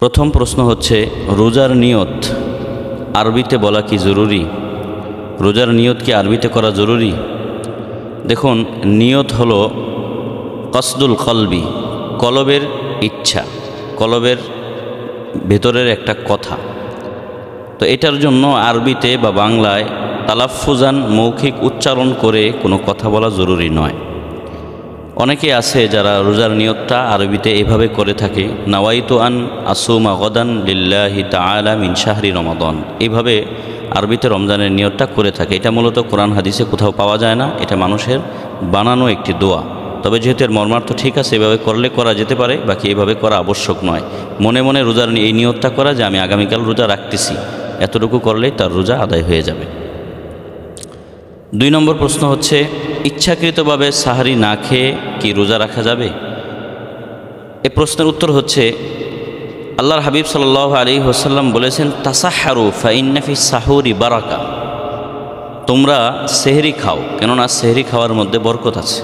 প্রথম প্রশ্ন হচ্ছে, রোজার নিয়ত আরবিতে বলা কি জরুরি? রোজার নিয়ত কি আরবিতে করা জরুরি? দেখুন, নিয়ত হলো কসদুল কলবি, কলবের ইচ্ছা, কলবের ভেতরের একটা কথা। তো এটার জন্য আরবিতে বা বাংলায় তালাফফুজান মৌখিক উচ্চারণ করে কোনো কথা বলা জরুরি নয়। অনেকে আছে যারা রোজার নিয়তটা আরবিতে এভাবে করে থাকে, নাওয়াইতু আন আসুমা গদান লিল্লাহি তাআলা মিন শাহরি রমাদান, এইভাবে আরবিতে রমজানের নিয়তটা করে থাকে। এটা মূলত কোরআন হাদিসে কোথাও পাওয়া যায় না, এটা মানুষের বানানো একটি দোয়া। তবে যেহেতু এর মর্মার্থ ঠিক আছে, এভাবে করলে করা যেতে পারে, বাকি এভাবে করা আবশ্যক নয়। মনে মনে রোজার এই নিয়তটা করা যে আমি আগামীকাল রোজা রাখতেছি, এতটুকু করলেই তার রোজা আদায় হয়ে যাবে। 2 নম্বর প্রশ্ন হচ্ছে, ইচ্ছাকৃতভাবে সাহারি না খেয়ে কি রোজা রাখা যাবে? এই প্রশ্নের উত্তর হচ্ছে, আল্লাহর হাবিব সাল্লাল্লাহু আলাইহি ওয়াসাল্লাম বলেছেন, তাসাহহারু ফাইন্না ফিস সাহুরি বারাকা, তোমরা সেহরি খাও, কেননা সেহরি খাওয়ার মধ্যে বরকত আছে।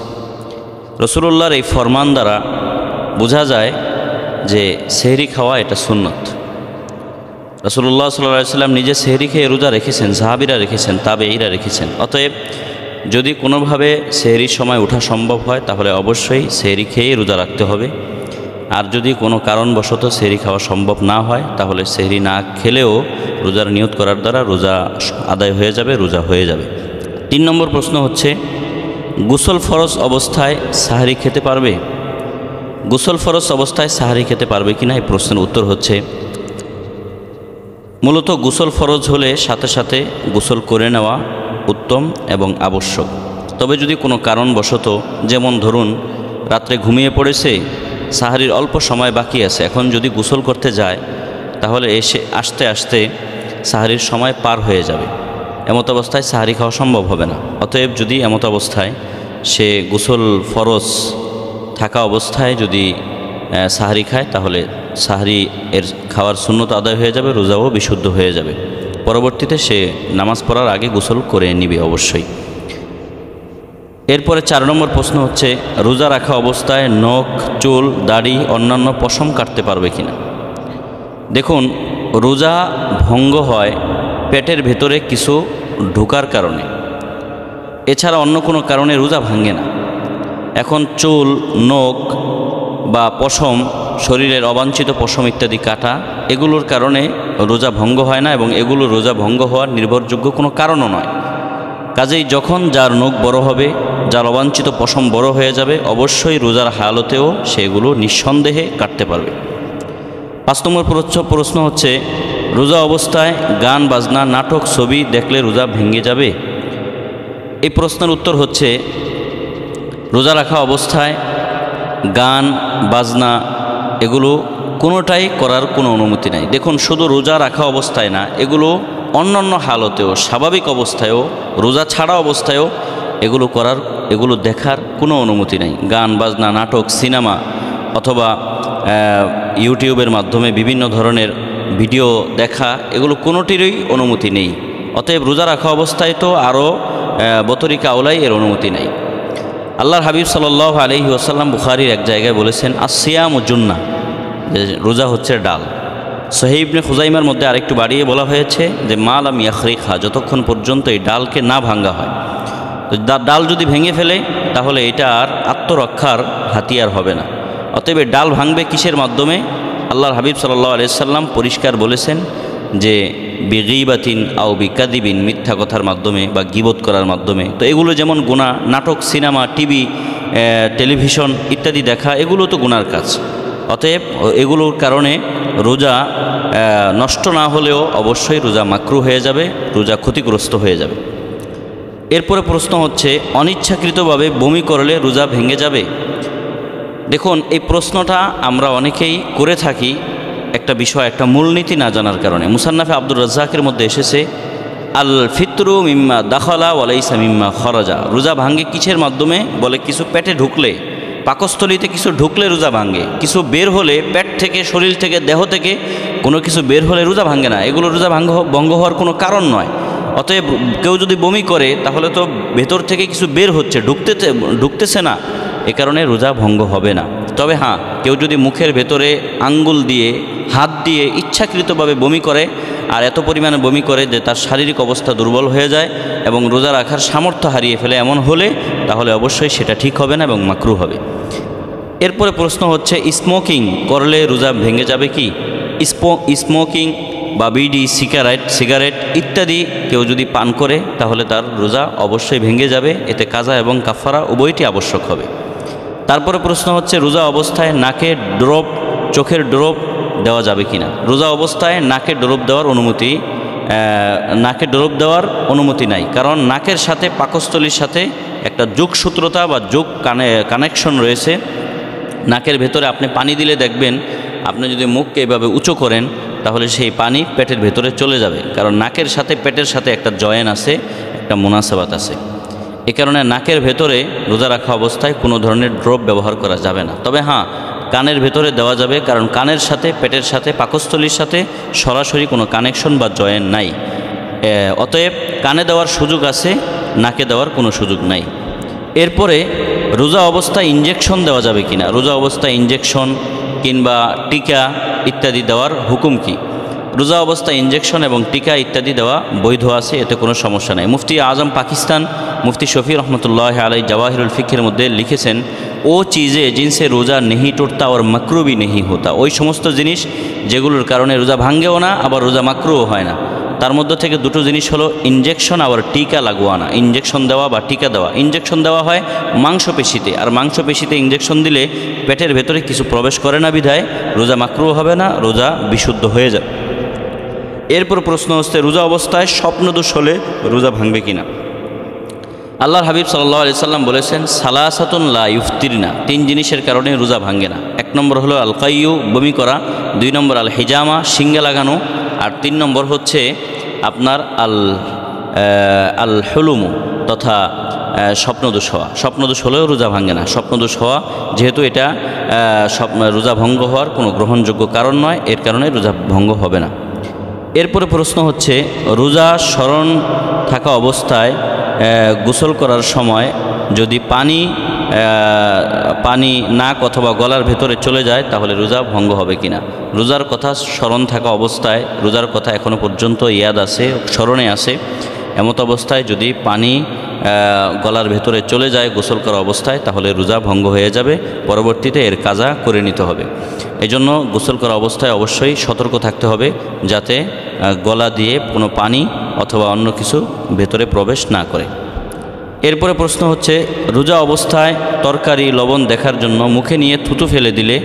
রাসূলুল্লাহর এই ফরমান দ্বারা বোঝা যায় যে সেহরি খাওয়া এটা সুন্নত। রাসূলুল্লাহ সাল্লাল্লাহু আলাইহি ওয়াসাল্লাম নিজে সেহরি খেয়ে রোজা রেখেছেন, সাহাবীরা রেখেছেন, তাবেঈরা রেখেছেন। অতএব যদি কোনোভাবে সেহরির সময় ওঠা সম্ভব হয়, তাহলে অবশ্যই সেহরি খেয়েই রোজা রাখতে হবে। আর যদি কোনো কারণবশত সেহরি খাওয়া সম্ভব না হয়, তাহলে সেহরি না খেলেও রোজার নিয়ত করার দ্বারা রোজা আদায় হয়ে যাবে, রোজা হয়ে যাবে। 3 নম্বর প্রশ্ন হচ্ছে, গোসল ফরজ অবস্থায় সাহারি খেতে পারবে? গোসল ফরজ অবস্থায় সাহারি খেতে পারবে কিনা, এই প্রশ্নের উত্তর হচ্ছে, মূলত গোসল ফরজ হলে সাথে সাথে গোসল করে নেওয়া উত্তম এবং আবশ্যক। তবে যদি কোনো কারণবশত, যেমন ধরুন রাত্রে ঘুমিয়ে পড়েছে, সাহারির অল্প সময় বাকি আছে, এখন যদি গোসল করতে যায় তাহলে এসে আসতে আসতে সাহারির সময় পার হয়ে যাবে, এমত অবস্থায় সাহারি খাওয়া সম্ভব হবে না। অতএব যদি এমত অবস্থায় সে গোসল ফরজ থাকা অবস্থায় যদি সাহারি খায়, তাহলে সাহারি এর খাওয়ার সুন্নত আদায় হয়ে যাবে, রোজাও বিশুদ্ধ হয়ে যাবে। পরবর্তীতে সে নামাজ পড়ার আগে গোসল করে নিবে অবশ্যই। এরপরে 4 নম্বর প্রশ্ন হচ্ছে, রোজা রাখা অবস্থায় নখ, চুল, দাড়ি, অন্যান্য পশম কাটতে পারবে কিনা? দেখুন, রোজা ভঙ্গ হয় পেটের ভেতরে কিছু ঢোকার কারণে, এছাড়া অন্য কোনো কারণে রোজা ভাঙে না। এখন চুল, নখ বা পশম, শরীরের অবাঞ্ছিত পশম ইত্যাদি কাটা, এগুলোর কারণে রোজা ভঙ্গ হয় না এবং এগুলো রোজা ভঙ্গ হওয়ার নির্ভরযোগ্য কোনো কারণও নয়। কাজেই যখন যার নখ বড় হবে, যার অবাঞ্ছিত পশম বড় হয়ে যাবে, অবশ্যই রোজার হালতেও সেগুলো নিঃসন্দেহে কাটতে পারবে। 5 নম্বর প্রশ্ন হচ্ছে, রোজা অবস্থায় গান বাজনা, নাটক, ছবি দেখলে রোজা ভেঙে যাবে? এই প্রশ্নের উত্তর হচ্ছে, রোজা রাখা অবস্থায় গান বাজনা এগুলো কোনোটাই করার কোনো অনুমতি নাই। দেখুন, শুধু রোজা রাখা অবস্থায় না, এগুলো অন্যান্য হালতেও, স্বাভাবিক অবস্থায়ও, রোজা ছাড়া অবস্থায়ও এগুলো দেখার কোনো অনুমতি নেই। গান বাজনা, নাটক, সিনেমা অথবা ইউটিউবের মাধ্যমে বিভিন্ন ধরনের ভিডিও দেখা, এগুলো কোনোটিরই অনুমতি নেই। অতএব রোজা রাখা অবস্থায় তো আরও বতরিকা আওলাই এর অনুমতি নেই। আল্লাহর হাবিব সাল্লাল্লাহু আলাইহি ওয়াসাল্লাম বুখারীর এক জায়গায় বলেছেন, আসিয়ামু জুন্নাহ, যে রোজা হচ্ছে ডাল। সহিহ ইবনে খুজাইমার মধ্যে আরেকটু বাড়িয়ে বলা হয়েছে যে মা লাম ইয়াখরিখা, যতক্ষণ পর্যন্ত এই ডালকে না ভাঙ্গা হয়। তো ডাল যদি ভেঙে ফেলে তাহলে এটা আর আত্মরক্ষার হাতিয়ার হবে না। অতএব ডাল ভাঙবে কিসের মাধ্যমে? আল্লাহর হাবিব সাল্লাল্লাহু আলাইহি ওয়াসাল্লাম পরিষ্কার বলেছেন যে বিগীবাতিন আও বিকাদিবিন, মিথ্যা কথার মাধ্যমে বা গীবত করার মাধ্যমে। তো এগুলো যেমন গুনাহ, নাটক, সিনেমা, টিভি, টেলিভিশন ইত্যাদি দেখা, এগুলো তো গুনার কাজ। অতএব এগুলোর কারণে রোজা নষ্ট না হলেও অবশ্যই রোজা মাকরুহ হয়ে যাবে, রোজা ক্ষতিগ্রস্ত হয়ে যাবে। এরপরে প্রশ্ন হচ্ছে, অনিচ্ছাকৃতভাবে বমি করলে রোজা ভেঙে যাবে? দেখুন, এই প্রশ্নটা আমরা অনেকেই করে থাকি একটা বিষয়, একটা মূলনীতি না জানার কারণে। মুসান্নাফে আব্দুর রাজ্জাকের মধ্যে এসেছে, আল ফিতরু মিম্মা দাখালা ওয়ালাইসা মিম্মা খরাজা, রোজা ভাঙ্গে কিসের মাধ্যমে? বলে কিছু পেটে ঢুকলে, পাকস্থলীতে কিছু ঢুকলে রোজা ভাঙ্গে। কিছু বের হলে, পেট থেকে, শরীর থেকে, দেহ থেকে কোনো কিছু বের হলে রোজা ভাঙ্গে না। এগুলো রোজা ভঙ্গ হওয়ার কোনো কারণ নয়। অতএব কেউ যদি বমি করে তাহলে তো ভেতর থেকে কিছু বের হচ্ছে, ঢুকতেছে না, এ কারণে রোজা ভঙ্গ হবে না। তবে হ্যাঁ, কেউ যদি মুখের ভেতরে আঙ্গুল দিয়ে হাত দিয়ে ইচ্ছাকৃতভাবে বমি করে আর এত পরিমাণে বমি করে যে তার শারীরিক অবস্থা দুর্বল হয়ে যায় এবং রোজা রাখার সামর্থ্য হারিয়ে ফেলে, এমন হলে তাহলে অবশ্যই সেটা ঠিক হবে না এবং মাকরু হবে। এরপরে প্রশ্ন হচ্ছে, স্মোকিং করলে রোজা ভেঙে যাবে কি? স্মোকিং বা বিড়ি, সিগারেট ইত্যাদি কেউ যদি পান করে তাহলে তার রোজা অবশ্যই ভেঙে যাবে, এতে কাজা এবং কাফারা উভয়টি আবশ্যক হবে। তারপরে প্রশ্ন হচ্ছে, রোজা অবস্থায় নাকে ড্রপ, চোখের ড্রপ দেওয়া যাবে কিনা? রোজা অবস্থায় নাকে ড্রপ দেওয়ার অনুমতি নাই, কারণ নাকের সাথে পাকস্থলীর সাথে একটা যোগসূত্রতা বা কানেকশন রয়েছে। নাকের ভেতরে আপনি পানি দিলে দেখবেন, আপনি যদি মুখকে এভাবে উঁচু করেন তাহলে সেই পানি পেটের ভেতরে চলে যাবে, কারণ নাকের সাথে পেটের সাথে একটা জয়েন আছে, একটা মুনাসাবাত আছে। এ কারণে নাকের ভেতরে রোজা রাখা অবস্থায় কোনো ধরনের ড্রপ ব্যবহার করা যাবে না। তবে হ্যাঁ, কানের ভেতরে দেওয়া যাবে, কারণ কানের সাথে পেটের সাথে পাকস্থলীর সাথে সরাসরি কোনো কানেকশন বা জয়েন নাই। অতএব কানে দেওয়ার সুযোগ আছে, নাকে দেওয়ার কোনো সুযোগ নাই। এরপরে রোজা অবস্থায় ইনজেকশন দেওয়া যাবে কিনা? রোজা অবস্থায় ইনজেকশন কিংবা টিকা ইত্যাদি দেওয়ার হুকুম কি? রোজা অবস্থায় ইনজেকশন এবং টিকা ইত্যাদি দেওয়া বৈধ আছে, এতে কোনো সমস্যা নেই। মুফতি আজম পাকিস্তান মুফতি শফি রহমতুল্লাহ আলাই জওয়াহিরুল ফিকের মধ্যে লিখেছেন, ও চিজে জিনসে রোজা নেহি টুটতা और मकरू भी नहीं होता। ওই সমস্ত জিনিস যেগুলোর কারণে রোজা ভাঙ্গেও না, আবার রোজা মাকরুও হয় না। তার মধ্যে থেকে দুটো জিনিস হলো ইনজেকশন আবার টিকা লাগোয়ানা। ইনজেকশন দেওয়া বা টিকা দেওয়া। ইনজেকশন দেওয়া হয় মাংসপেশিতে, আর মাংসপেশিতে ইনজেকশন দিলে পেটের ভেতরে কিছু প্রবেশ করে না বিধায় রোজা মাকরুও হবে না, রোজা বিশুদ্ধ হয়ে যায়। এরপর প্রশ্ন হচ্ছে, রোজা অবস্থায় স্বপ্নদোষ হলে রোজা ভাঙবে কিনা? আল্লাহর হাবিব সাল্লাল্লাহু আলাইহি সাল্লাম বলেছেন, সালাসাতুন লা ইফতিরনা, তিন জিনিসের কারণে রোজা ভাঙে না। এক নম্বর হলো আল কাইয়ু, বমি করা। দুই নম্বর আল হিজামা, শিঙ্গে লাগানো। আর তিন নম্বর হচ্ছে আপনার আল হুলুমু তথা স্বপ্নদোষ হওয়া। স্বপ্নদোষ হলেও রোজা ভাঙে না। স্বপ্নদোষ হওয়া যেহেতু এটা রোজা ভঙ্গ হওয়ার কোনো গ্রহণযোগ্য কারণ নয়, এর কারণে রোজা ভঙ্গ হবে না। এরপরে প্রশ্ন হচ্ছে, রোজা স্মরণ থাকা অবস্থায় গোসল করার সময় যদি পানি নাক অথবা গলার ভেতরে চলে যায় তাহলে রোজা ভঙ্গ হবে কিনা? রোজার কথা স্মরণ থাকা অবস্থায়, রোজার কথা এখনও পর্যন্ত ইয়াদ আছে, স্মরণে আছে, এমত অবস্থায় যদি পানি গলার ভেতরে চলে যায় গোসল করা অবস্থায় তাহলে রোজা ভঙ্গ হয়ে যাবে, পরবর্তীতে এর কাজা করে নিতে হবে। এজন্য গোসল করা অবস্থায় অবশ্যই সতর্ক থাকতে হবে যাতে গলা দিয়ে কোনো পানি অথবা অন্য কিছু ভেতরে প্রবেশ না করে। এরপরে প্রশ্ন হচ্ছে, রোজা অবস্থায় তরকারি লবণ দেখার জন্য মুখে নিয়ে থুতু ফেলে দিলে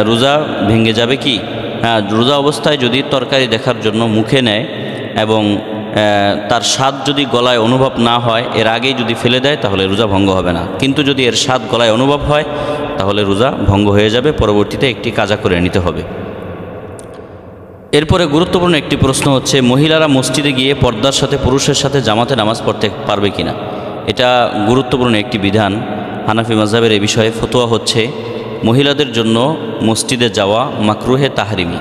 রোজা ভেঙে যাবে কি? হ্যাঁ, রোজা অবস্থায় যদি তরকারি দেখার জন্য মুখে নেয় এবং তার স্বাদ যদি গলায় অনুভব না হয়, এর আগেই যদি ফেলে দেয় তাহলে রোজা ভঙ্গ হবে না। কিন্তু যদি এর স্বাদ গলায় অনুভব হয় তাহলে রোজা ভঙ্গ হয়ে যাবে, পরবর্তীতে একটি কাজা করে নিতে হবে। এরপরে গুরুত্বপূর্ণ একটি প্রশ্ন হচ্ছে, মহিলারা মসজিদে গিয়ে পর্দার সাথে পুরুষের সাথে জামাতে নামাজ পড়তে পারবে কিনা? এটা গুরুত্বপূর্ণ একটি বিধান। হানাফি মাযহাবের এই বিষয়ে ফতোয়া হচ্ছে, মহিলাদের জন্য মসজিদে যাওয়া মাকরুহে তাহরিমি।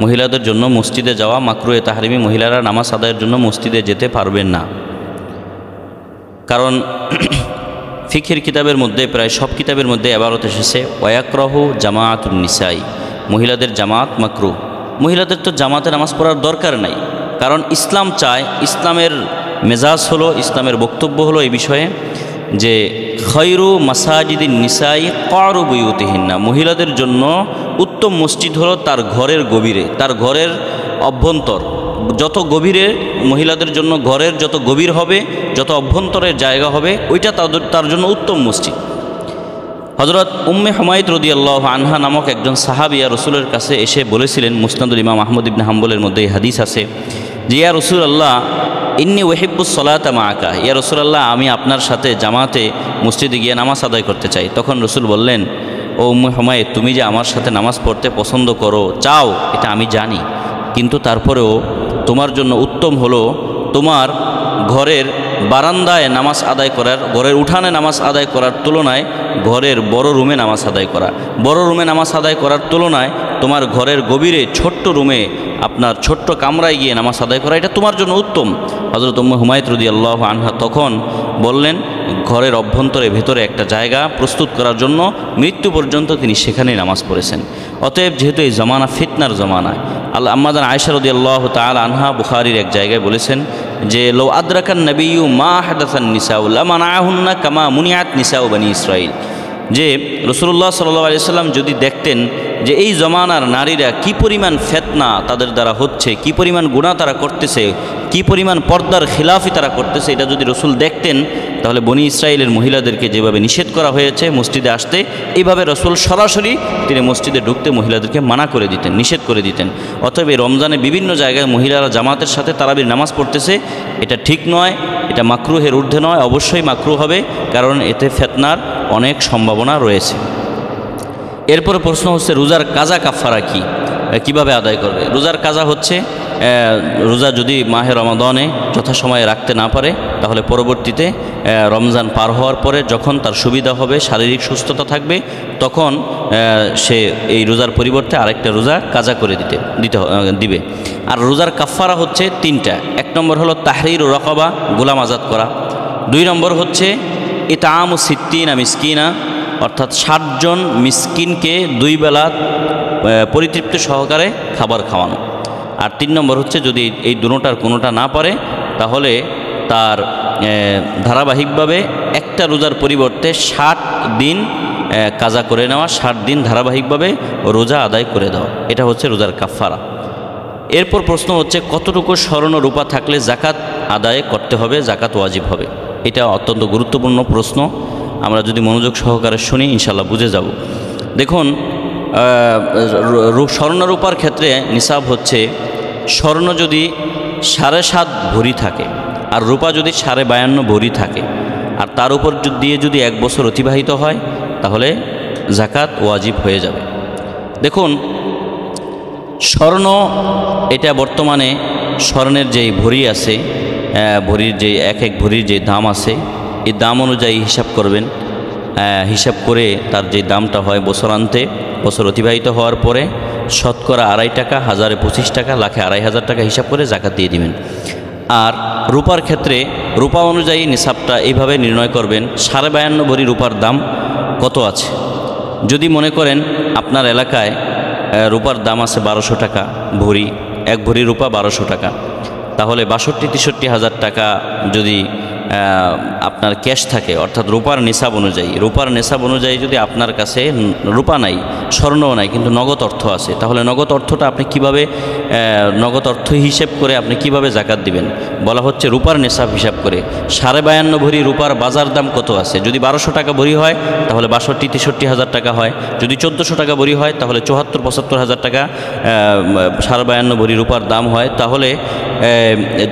মহিলাদের জন্য মসজিদে যাওয়া মাকরুহে তাহরিমি। মহিলারা নামাজ আদায়ের জন্য মসজিদে যেতে পারবেন না, কারণ ফিকহের কিতাবের মধ্যে প্রায় সব কিতাবের মধ্যে এবারত এসেছে, ওয়াকরাহু জামাআতুন নিসাই, মহিলাদের জামাত মাকরু। মহিলাদের তো জামাতে নামাজ পড়ার দরকার নাই, কারণ ইসলাম চায়, ইসলামের মেজাজ হলো, ইসলামের বক্তব্য হলো এই বিষয়ে যে খৈরু মাসাজিদিন নিসাই ক্বারু বুয়ুতিহিন্না, মহিলাদের জন্য উত্তম মসজিদ হলো তার ঘরের গভীরে, তার ঘরের অভ্যন্তর যত গভীরে, মহিলাদের জন্য ঘরের যত গভীর হবে, যত অভ্যন্তরের জায়গা হবে, ওইটা তার জন্য উত্তম মসজিদ। হযরত উম্মে হুমায়দ রাদিয়াল্লাহু আনহা নামক একজন সাহাবিয়া রসুলের কাছে এসে বলেছিলেন, মুসনাদুল ইমাম আহমদ ইবনে হাম্বলের মধ্যে এই হাদিস আছে যে, ইয়া রাসূলুল্লাহ ইন্নী উহিব্বুস সালাতা মাআকা, ইয়া রাসূলুল্লাহ আমি আপনার সাথে জামাতে মসজিদে গিয়ে নামাজ আদায় করতে চাই। তখন রসুল বললেন, ও উম্মে হুমায়দ, তুমি যে আমার সাথে নামাজ পড়তে পছন্দ করো, চাও, এটা আমি জানি, কিন্তু তারপরেও তোমার জন্য উত্তম হলো তোমার ঘরের বারান্দায় নামাজ আদায় করার, ঘরের উঠানে নামাজ আদায় করার তুলনায় ঘরের বড় রুমে নামাজ আদায় করা। বড় রুমে নামাজ আদায় করার তুলনায় তোমার ঘরের গভীরে ছোট্ট রুমে, আপনার ছোট্ট কামরায় গিয়ে নামাজ আদায় করা, এটা তোমার জন্য উত্তম। হযরত উম্মে হুমায়দ রাদিয়াল্লাহু আনহা তখন বললেন, ঘরের অভ্যন্তরে ভেতরে একটা জায়গা প্রস্তুত করার জন্য মৃত্যু পর্যন্ত তিনি সেখানেই নামাজ পড়েছেন। অতএব যেহেতু এই জমানা ফিতনার জমানায়, আম্মাজান আয়েশা রাদিয়াল্লাহু তাআলা আনহা বুখারীর এক জায়গায় বলেছেন যে লো আদরাকান নবিয়্যু মা হাদাসান নিসাউ লামানাহুন্না কামা মুনিয়াত নিসাউ বনি ইসরাইল, যে রাসূলুল্লাহ সাল্লাল্লাহু আলাইহি সাল্লাম যদি দেখতেন যে এই জমানার নারীরা কি পরিমাণ ফিতনা তাদের দ্বারা হচ্ছে, কি পরিমাণ গুনাহ তারা করতেছে, কি পরিমাণ পর্দার খিলাফি তারা করতেছে, এটা যদি রসুল দেখতেন তাহলে বনি ইসরায়েলের মহিলাদেরকে যেভাবে নিষেধ করা হয়েছে মসজিদে আসতে, এইভাবে রসুল সরাসরি তিনি মসজিদে ঢুকতে মহিলাদেরকে মানা করে দিতেন, নিষেধ করে দিতেন। অতএব এই রমজানে বিভিন্ন জায়গায় মহিলারা জামাতের সাথে তারাবির নামাজ পড়তেছে, এটা ঠিক নয়, এটা মাকরুহের ঊর্ধ্বে নয়, অবশ্যই মাকরুহ হবে, কারণ এতে ফিতনার অনেক সম্ভাবনা রয়েছে। এরপরে প্রশ্ন হচ্ছে রোজার কাজা কাফারা কি, কিভাবে আদায় করবে? রোজার কাজা হচ্ছে রোজা যদি মাহে রমাদানে যথাসময়ে রাখতে না পারে তাহলে পরবর্তীতে রমজান পার হওয়ার পরে যখন তার সুবিধা হবে, শারীরিক সুস্থতা থাকবে, তখন সে এই রোজার পরিবর্তে আরেকটা রোজা কাজা করে দিবে। আর রোজার কাফারা হচ্ছে তিনটা। এক নম্বর হলো তাহরির রকবা, গোলাম আজাদ করা। 2 নম্বর হচ্ছে ইতআমু সিত্তিনা মিসকিনা, অর্থাৎ 60 জন মিসকিনকে 2 বেলা পরিতৃপ্তি সহকারে খাবার খাওয়ানো। আর 3 নম্বর হচ্ছে যদি এই দুটোটার কোনোটা না পারে তাহলে তার ধারাবাহিকভাবে একটা রোজার পরিবর্তে 60 দিন কাজা করে নেওয়া, 60 দিন ধারাবাহিকভাবে রোজা আদায় করে দেওয়া, এটা হচ্ছে রোজার কাফারা। এরপর প্রশ্ন হচ্ছে কতটুকু স্বর্ণ রূপা থাকলে জাকাত আদায় করতে হবে, জাকাত ওয়াজিব হবে? এটা অত্যন্ত গুরুত্বপূর্ণ প্রশ্ন, আমরা যদি মনোযোগ সহকারে শুনি ইনশাল্লাহ বুঝে যাব। দেখুন, স্বর্ণরূপার ক্ষেত্রে নিসাব হচ্ছে স্বর্ণ যদি 7.5 ভরি থাকে আর রূপা যদি 52.5 ভরি থাকে আর তার উপর দিয়ে যদি 1 বছর অতিবাহিত হয় তাহলে জাকাত ওয়াজিব হয়ে যাবে। দেখুন, স্বর্ণ এটা বর্তমানে স্বর্ণের যেই ভরি আছে, ভরির যে এক ভরির যে দাম আছে, এই দাম অনুযায়ী হিসাব করবেন। হিসাব করে তার যে দামটা হয় বছরান্তে, বছর অতিবাহিত হওয়ার পরে শতকরা 2.5 টাকা, 1000-এ 25 টাকা, লাখে 2,500 টাকা হিসাব করে জাকাত দিয়ে দিবেন। আর রূপার ক্ষেত্রে রূপা অনুযায়ী নিসাবটা এইভাবে নির্ণয় করবেন, 52.5 ভরি রূপার দাম কত আছে। যদি মনে করেন আপনার এলাকায় রূপার দাম আছে 1200 টাকা ভরি, 1 ভরি রূপা 1200 টাকা, তাহলে 62-63 হাজার টাকা যদি আপনার ক্যাশ থাকে, অর্থাৎ রূপার নিসাব অনুযায়ী যদি আপনার কাছে রূপা নাই, স্বর্ণও নাই, কিন্তু নগদ অর্থ আছে, তাহলে নগদ অর্থটা আপনি কিভাবে নগদ অর্থ হিসেব করে আপনি কিভাবে জাকাত দিবেন? বলা হচ্ছে রূপার নিসাব হিসাব করে 52.5 ভরি রূপার বাজার দাম কত আছে। যদি 1200 টাকা ভরি হয় তাহলে 62-63 হাজার টাকা হয়, যদি 1400 টাকা ভরি হয় তাহলে 74-75 হাজার টাকা 52.5 ভরি রূপার দাম হয়। তাহলে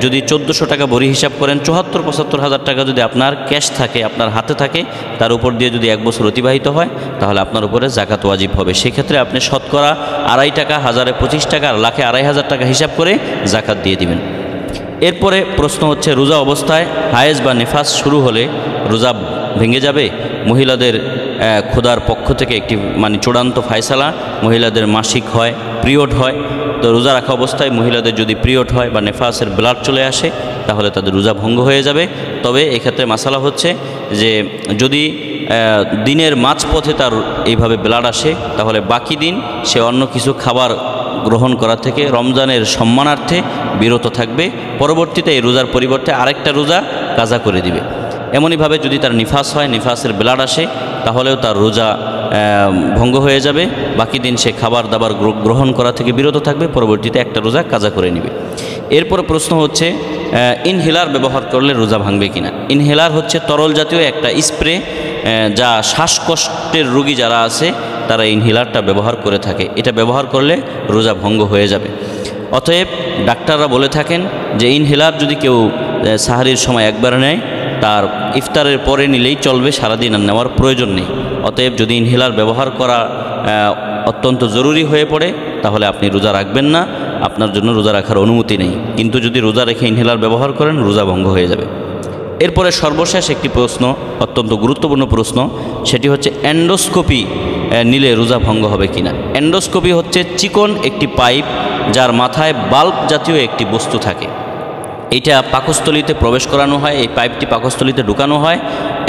যদি 1400 টাকা ভরি হিসাব করেন, 74-75 হাজার টাকা যদি আপনার ক্যাশ থাকে, আপনার হাতে থাকে, তার উপর দিয়ে যদি 1 বছর অতিবাহিত হয় তাহলে আপনার উপরে জাকাত ওয়াজিব হবে। সেক্ষেত্রে আপনি শতকরা 2.5 টাকা, 1000-এ 25 টাকা, লাখে 2,500 টাকা হিসাব করে জাকাত দিয়ে দিবেন। এরপরে প্রশ্ন হচ্ছে রোজা অবস্থায় হায়েজ বা নেফাস শুরু হলে রোজা ভেঙে যাবে? মহিলাদের খোদার পক্ষ থেকে একটি চূড়ান্ত ফায়সালা, মহিলাদের মাসিক হয়, পিরিয়ড হয়, তো রোজা রাখা অবস্থায় মহিলাদের যদি পিরিয়ড হয় বা নেফাসের ব্লাড চলে আসে তাহলে তাদের রোজা ভঙ্গ হয়ে যাবে। তবে এক্ষেত্রে মাসালা হচ্ছে যে যদি দিনের মাঝপথে তার এইভাবে ব্লাড আসে তাহলে বাকি দিন সে অন্য কিছু খাবার গ্রহণ করা থেকে রমজানের সম্মানার্থে বিরত থাকবে, পরবর্তীতে এই রোজার পরিবর্তে আরেকটা রোজা কাজা করে দিবে। এমনইভাবে যদি তার নিফাস হয়, নিফাসের ব্লাড আসে, তাহলেও তার রোজা ভঙ্গ হয়ে যাবে, বাকি দিন সে খাবার দাবার গ্রহণ করা থেকে বিরত থাকবে, পরবর্তীতে একটা রোজা কাজা করে নেবে। এরপর প্রশ্ন হচ্ছে ইনহেলার ব্যবহার করলে রোজা ভাঙবে কিনা। ইনহেলার হচ্ছে তরল জাতীয় একটা স্প্রে, যা শ্বাসকষ্টের রোগী যারা আছে তারা ইনহেলারটা ব্যবহার করে থাকে, এটা ব্যবহার করলে রোজা ভঙ্গ হয়ে যাবে। অতএব ডাক্তাররা বলে থাকেন যে ইনহেলার যদি কেউ সাহারির সময় একবার নেয় তার ইফতারের পরে নিলেই চলবে, সারাদিন আর নেওয়ার প্রয়োজন নেই। অতএব যদি ইনহেলার ব্যবহার করা অত্যন্ত জরুরি হয়ে পড়ে তাহলে আপনি রোজা রাখবেন না, আপনার জন্য রোজা রাখার অনুমতি নেই। কিন্তু যদি রোজা রেখে ইনহেলার ব্যবহার করেন রোজা ভঙ্গ হয়ে যাবে। এরপরে সর্বশেষ একটি প্রশ্ন, অত্যন্ত গুরুত্বপূর্ণ প্রশ্ন, সেটি হচ্ছে এন্ডোস্কোপি নিলে রোজা ভঙ্গ হবে কিনা। এন্ডোস্কোপি হচ্ছে চিকন একটি পাইপ যার মাথায় বাল্ব জাতীয় একটি বস্তু থাকে। এটা পাকস্থলীতে প্রবেশ করানো হয়, এই পাইপটি পাকস্থলীতে ঢুকানো হয়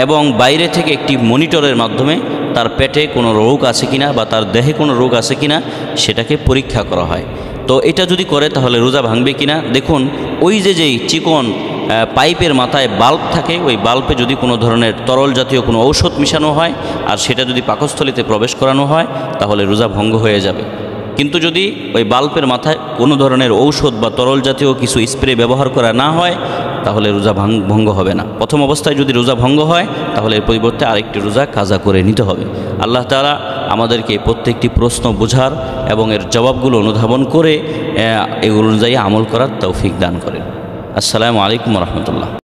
এবং বাইরে থেকে একটি মনিটরের মাধ্যমে তার পেটে কোনো রোগ আছে কিনা বা তার দেহে কোনো রোগ আছে কিনা সেটাকে পরীক্ষা করা হয়। তো এটা যদি করে তাহলে রোজা ভাঙবে কিনা, দেখুন ওই যেই চিকন পাইপের মাথায় বাল্ব থাকে, ওই বাল্বে যদি কোনো ধরনের তরল জাতীয় কোনো ঔষধ মিশানো হয় আর সেটা যদি পাকস্থলীতে প্রবেশ করানো হয় তাহলে রোজা ভঙ্গ হয়ে যাবে। কিন্তু যদি ওই বাল্বের মাথায় কোনো ধরনের ঔষধ বা তরল জাতীয় কিছু স্প্রে ব্যবহার করা না হয় তাহলে রোজা ভঙ্গ হবে না। প্রথম অবস্থায় যদি রোজা ভঙ্গ হয় তাহলে এর পরিবর্তে আরেকটি রোজা কাজা করে নিতে হবে। আল্লাহ তাআলা আমাদেরকে প্রত্যেকটি প্রশ্ন বোঝার এবং এর জবাবগুলো অনুধাবন করে এগুলো অনুযায়ী আমল করার তৌফিক দান করেন। আসসালামু আলাইকুম ওয়া রাহমাতুল্লাহ।